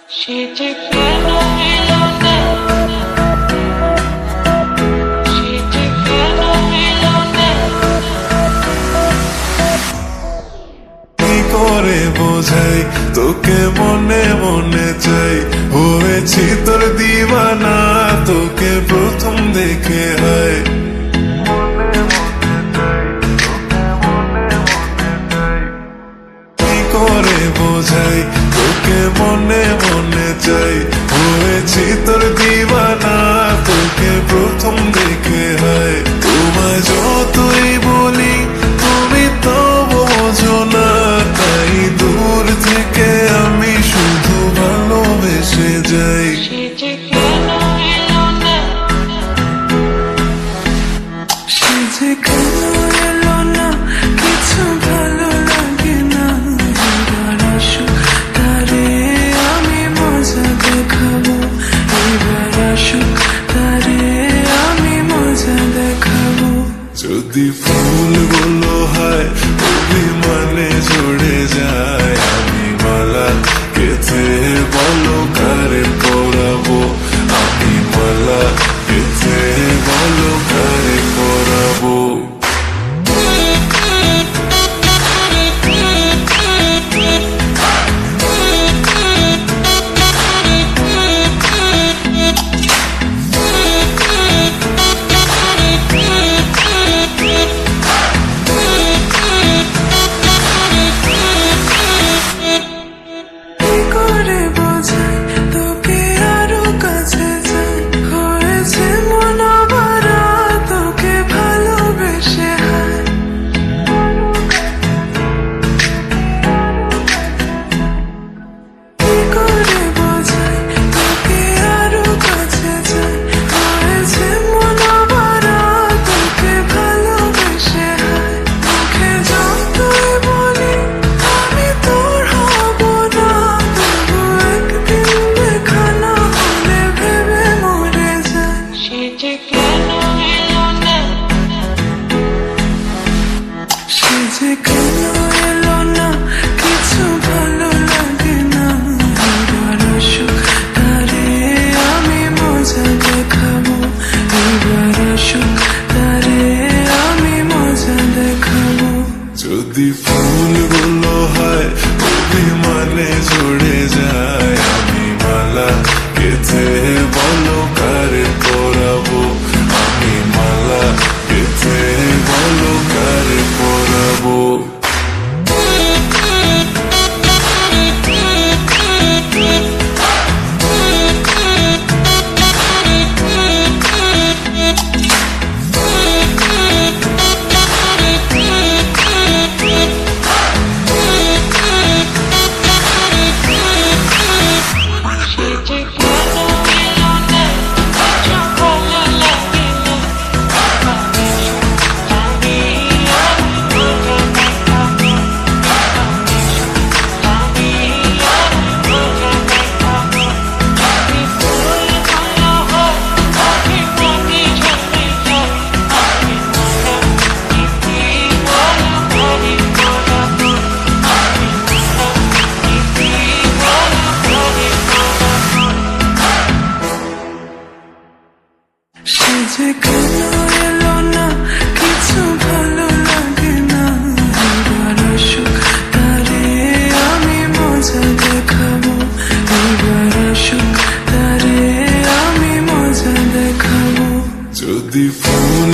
সে যে কেন এলো না, সে যে কেন এলো না। কি করে বোঝাই তোকে মনে মনে চাই, হয়েছি তোর দিওয়ানা তোকে প্রথম দেখে হয়। কি করে বোঝাই তোকে মনে মনে চাই, হয়েছি তোর দিওয়ানা তোকে প্রথম দেখে হয়। তোমায় যতই বলি তুমি তো বোঝো না, তাই দূর থেকে আমি শুধু ভালোবেসে যাই। সে যে কেন এলো না, সে যে কেন এলো না, কিছু ভালো লাগে না। এবার আসুক তারে আমি মজা দেখাবো, এবার আসুক তারে আমি মজা দেখাবো। যদি ফুলগুলো হয় অভিমানে ঝরে যায়, আমি মালা গেথে বলো কারে পরাবো, আমি মালা গেথে বলো কারে পরাবো। কি করে বোঝাই তোকে আরো কাছে যাই, হয়েছে মন ভরা তোকে ভালোবেসে হয়। কি করে বোঝাই তোকে আরো কাছে যাই, হয়েছে মন ভরা তোকে ভালোবেসে হয়। মুখে যতই বলি আমি তোর হব না, তবু একদিন দেখা না হলে ভেবে মরে যায়। সে যে কেন এলো না, সে যে কেন এলো না, কিছু ভালো লাগে না। এবার আসুক তারে আমি মজা দেখাবো, এবার আসুক তারে আমি মজা দেখাবো। যদি ফুলগুলো হয় অভিমানে ঝরে যায়, আমি মালা গেথে বলো কারে পরাবো, আমি মালা গেথে বলো কারে পরাবো। সে যে কেন এলো না, কিছু ভালো লাগে না। আমি মজা দেখাবো, আমি মজা দেখাবো। যদি ফুলগুলো হয় অভিমানে ঝরে যায়, আমি মালা গেথে বলো কারে পরাবো, আমি মালা গেথে বলো কারে পরাবো। সে যে কেন এলো না, কিছু ভালো লাগে না। এবার আসুক তারে আমি মজা দেখাবো, এবার আসুক তারে আমি মজা দেখাবো। যদি ফুল